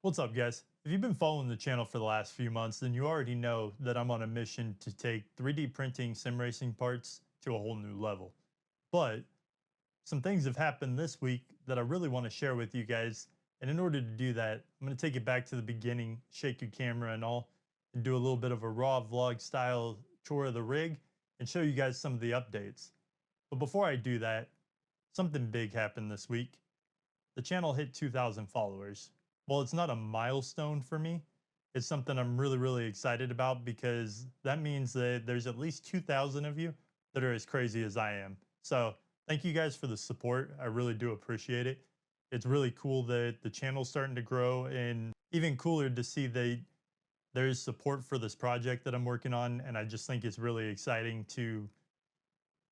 What's up, guys? If you've been following the channel for the last few months, then you already know that I'm on a mission to take 3D printing sim racing parts to a whole new level. But some things have happened this week that I really want to share with you guys. And in order to do that, I'm going to take it back to the beginning, shake your camera and all, and do a little bit of a raw vlog style tour of the rig and show you guys some of the updates. But before I do that, something big happened this week. The channel hit 2,000 followers. Well, it's not a milestone for me. It's something I'm really excited about because that means that there's at least 2,000 of you that are as crazy as I am. So thank you guys for the support. I really do appreciate it. It's really cool that the channel's starting to grow, and even cooler to see that there's support for this project that I'm working on. And I just think it's really exciting to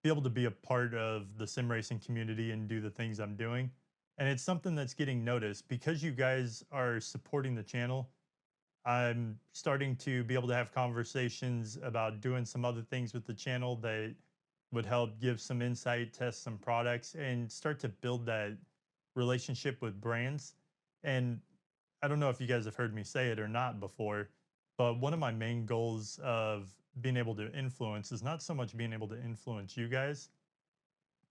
be able to be a part of the sim racing community and do the things I'm doing. And it's something that's getting noticed because you guys are supporting the channel. I'm starting to be able to have conversations about doing some other things with the channel that would help give some insight, test some products, and start to build that relationship with brands. And I don't know if you guys have heard me say it or not before, but one of my main goals of being able to influence is not so much being able to influence you guys,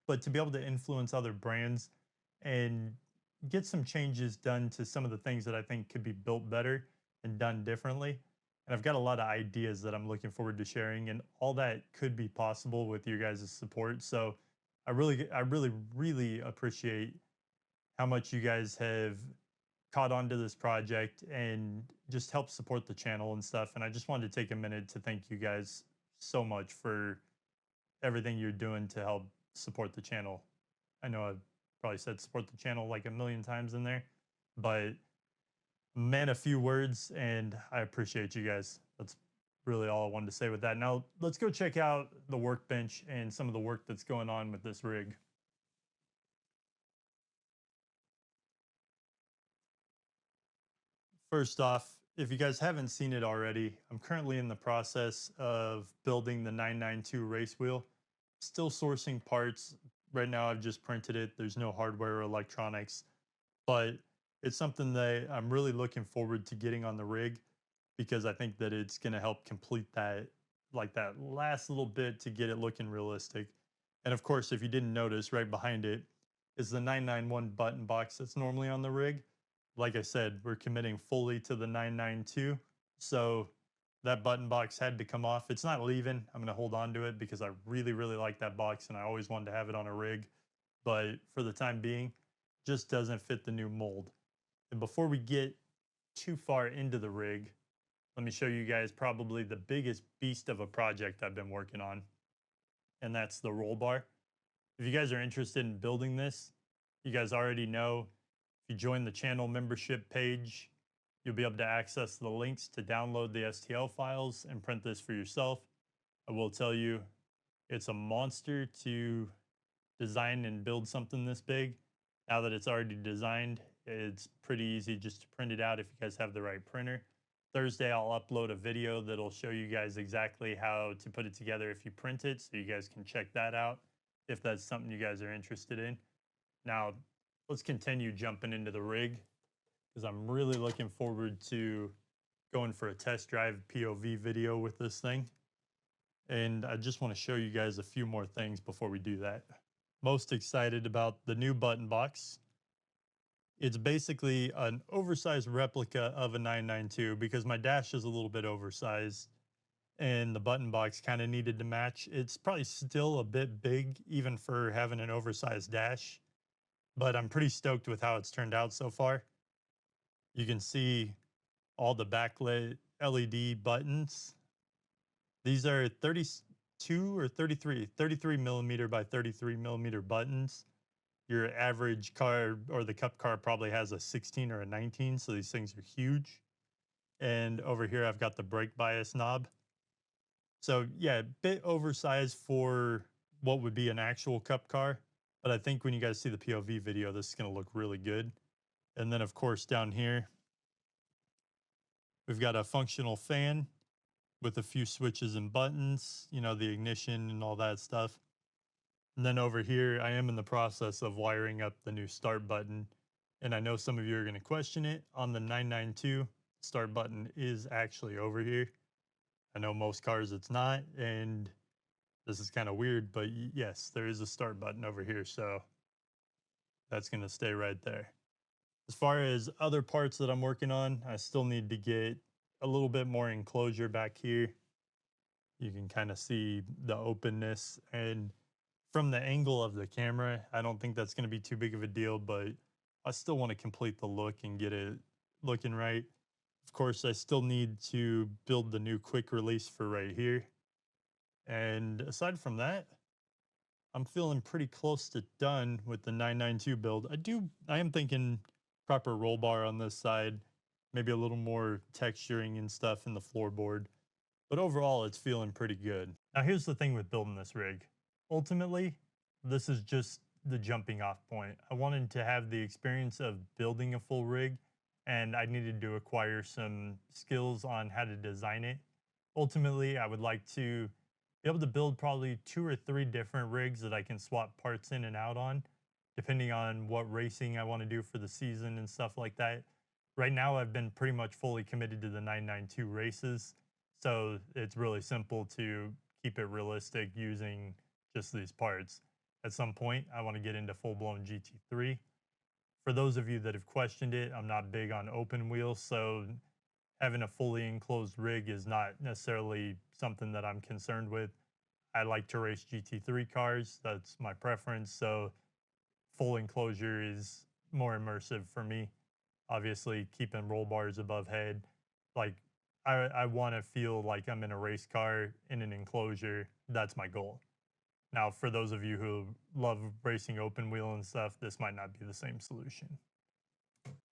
but to be able to influence other brands and get some changes done to some of the things that I think could be built better and done differently. And I've got a lot of ideas that I'm looking forward to sharing, and all that could be possible with your guys' support. So I really appreciate how much you guys have caught on to this project and just help support the channel and stuff. And I just wanted to take a minute to thank you guys so much for everything you're doing to help support the channel. I know I've probably said support the channel like a million times in there, but man, a few words, and I appreciate you guys. That's really all I wanted to say with that. Now, let's go check out the workbench and some of the work that's going on with this rig. First off, if you guys haven't seen it already, I'm currently in the process of building the 992 race wheel. Still sourcing parts. Right now, I've just printed it. There's no hardware or electronics, but it's something that I'm really looking forward to getting on the rig because I think that it's going to help complete that, like that last little bit to get it looking realistic. And of course, if you didn't notice, right behind it is the 991 button box that's normally on the rig. Like I said, we're committing fully to the 992. So that button box had to come off. It's not leaving. I'm going to hold on to it because I really like that box and I always wanted to have it on a rig. But for the time being, just doesn't fit the new mold. And before we get too far into the rig, let me show you guys probably the biggest beast of a project I've been working on, and that's the roll bar. If you guys are interested in building this, you guys already know, if you join the channel membership page, you'll be able to access the links to download the STL files and print this for yourself. I will tell you, it's a monster to design and build something this big. Now that it's already designed, it's pretty easy just to print it out if you guys have the right printer. Thursday, I'll upload a video that'll show you guys exactly how to put it together if you print it, so you guys can check that out if that's something you guys are interested in. Now, let's continue jumping into the rig because I'm really looking forward to going for a test drive POV video with this thing. And I just want to show you guys a few more things before we do that. Most excited about the new button box. It's basically an oversized replica of a 992 because my dash is a little bit oversized and the button box kind of needed to match. It's probably still a bit big even for having an oversized dash, but I'm pretty stoked with how it's turned out so far. You can see all the backlit LED buttons. These are 32 or 33 millimeter by 33 millimeter buttons. Your average car or the Cup car probably has a 16 or a 19, so these things are huge. And over here, I've got the brake bias knob. So yeah, a bit oversized for what would be an actual Cup car, but I think when you guys see the POV video, this is gonna look really good. And then of course down here, we've got a functional fan with a few switches and buttons, you know, the ignition and all that stuff. And then over here, I am in the process of wiring up the new start button And I know some of you are going to question it. On the 992, start button is actually over here. I know most cars it's not, and this is kind of weird, but yes, there is a start button over here, so that's going to stay right there. As far as other parts that I'm working on, I still need to get a little bit more enclosure back here. You can kind of see the openness, and from the angle of the camera, I don't think that's going to be too big of a deal, but I still want to complete the look and get it looking right. Of course, I still need to build the new quick release for right here. And aside from that, I'm feeling pretty close to done with the 992 build. I am thinking proper roll bar on this side, maybe a little more texturing and stuff in the floorboard. But overall, it's feeling pretty good. Now, here's the thing with building this rig. Ultimately, this is just the jumping off point. I wanted to have the experience of building a full rig, and I needed to acquire some skills on how to design it. Ultimately, I would like to be able to build probably 2 or 3 different rigs that I can swap parts in and out on, depending on what racing I want to do for the season and stuff like that. Right now, I've been pretty much fully committed to the 992 races, so it's really simple to keep it realistic using just these parts. At some point, I want to get into full-blown GT3. For those of you that have questioned it, I'm not big on open wheels, so having a fully enclosed rig is not necessarily something that I'm concerned with. I like to race GT3 cars. That's my preference. So full enclosure is more immersive for me. Obviously, keeping roll bars above head. Like, I want to feel like I'm in a race car in an enclosure. That's my goal. Now, for those of you who love racing open wheel and stuff, this might not be the same solution.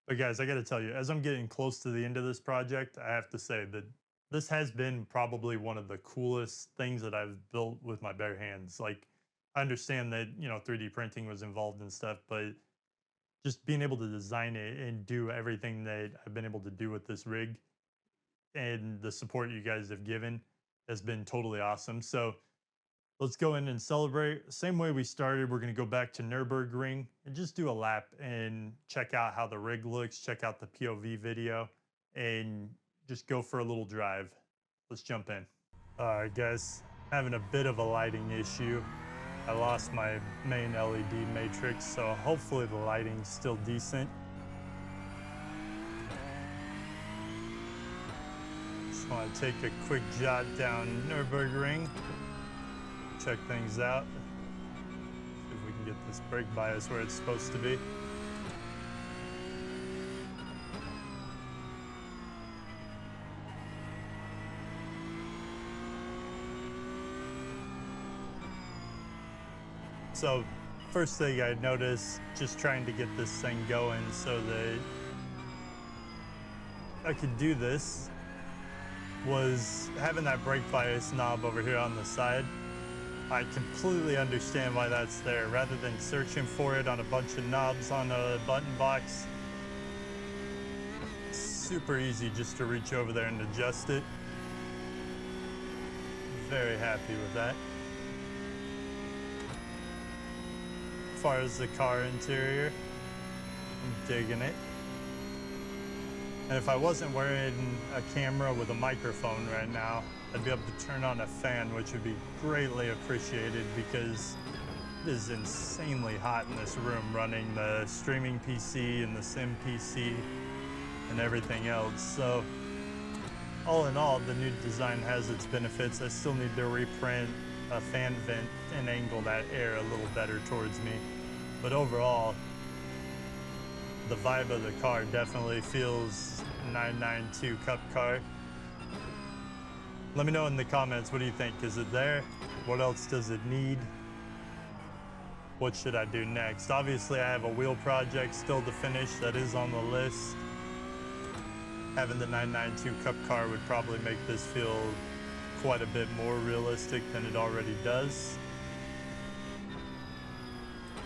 But guys, I got to tell you, as I'm getting close to the end of this project, I have to say that this has been probably one of the coolest things that I've built with my bare hands. Like, I understand that, 3D printing was involved and stuff, but just being able to design it and do everything that I've been able to do with this rig and the support you guys have given has been totally awesome. So let's go in and celebrate. Same way we started, we're going to go back to Nürburgring and just do a lap and check out how the rig looks, check out the POV video, and just go for a little drive. Let's jump in. All right, guys, having a bit of a lighting issue. I lost my main LED matrix, so hopefully the lighting's still decent. Just want to take a quick jot down Nürburgring. Check things out. See if we can get this brake bias where it's supposed to be. So first thing I noticed, just trying to get this thing going so that I could do this, was having that brake bias knob over here on the side. I completely understand why that's there. Rather than searching for it on a bunch of knobs on a button box, it's super easy just to reach over there and adjust it. Very happy with that. As far as the car interior, I'm digging it. And if I wasn't wearing a camera with a microphone right now, I'd be able to turn on a fan, which would be greatly appreciated because it is insanely hot in this room running the streaming PC and the sim PC and everything else. So all in all, the new design has its benefits. I still need to reprint a fan vent and angle that air a little better towards me. But overall, the vibe of the car definitely feels 992 Cup car. Let me know in the comments, what do you think? Is it there? What else does it need? What should I do next? Obviously, I have a wheel project still to finish that is on the list. Having the 992 Cup car would probably make this feel quite a bit more realistic than it already does.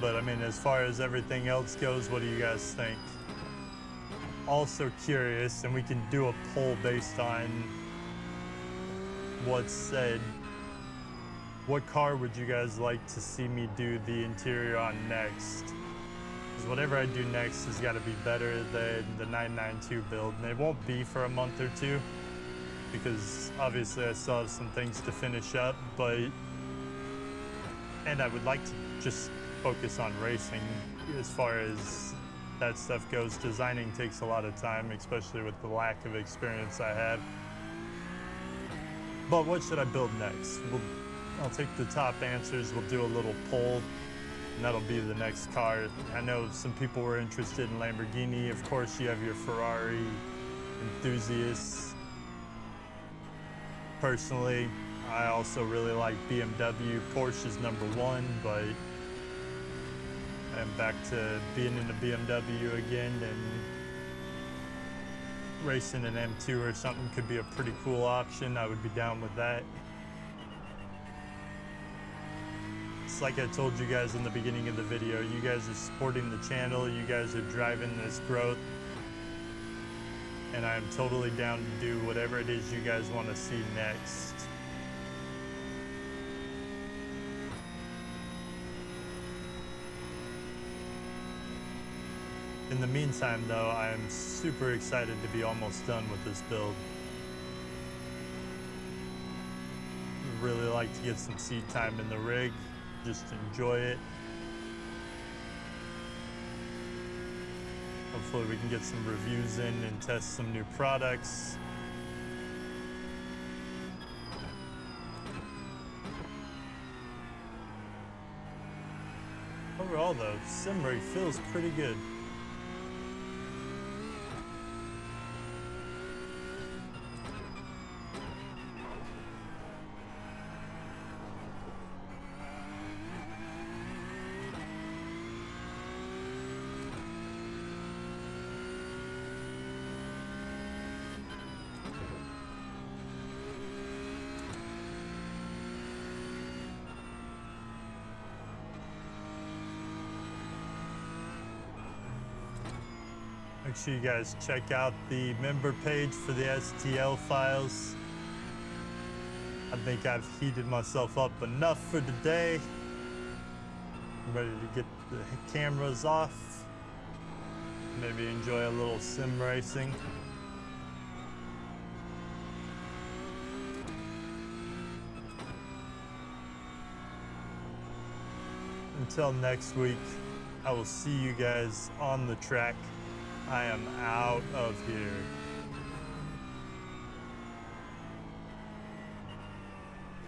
But I mean, as far as everything else goes, what do you guys think? Also curious, and we can do a poll based on what's said. What car would you guys like to see me do the interior on next? because whatever I do next has got to be better than the 992 build. And it won't be for a month or two, because obviously I still have some things to finish up, and I would like to just focus on racing as far as that stuff goes. Designing takes a lot of time, especially with the lack of experience I have. But what should I build next? I'll take the top answers. We'll do a little poll, and that'll be the next car. I know some people were interested in Lamborghini. Of course, you have your Ferrari enthusiasts. Personally, I also really like BMW. Porsche is number one, but I'm back to being in a BMW again, and racing an M2 or something could be a pretty cool option. I would be down with that. It's like I told you guys in the beginning of the video, you guys are supporting the channel, you guys are driving this growth, and I'm totally down to do whatever it is you guys want to see next. In the meantime, though, I am super excited to be almost done with this build. Really like to get some seat time in the rig, just enjoy it. Hopefully we can get some reviews in and test some new products. Overall though, sim rig feels pretty good. Make sure you guys check out the member page for the STL files. I think I've heated myself up enough for today. I'm ready to get the cameras off. Maybe enjoy a little sim racing. Until next week, I will see you guys on the track. I am out of here.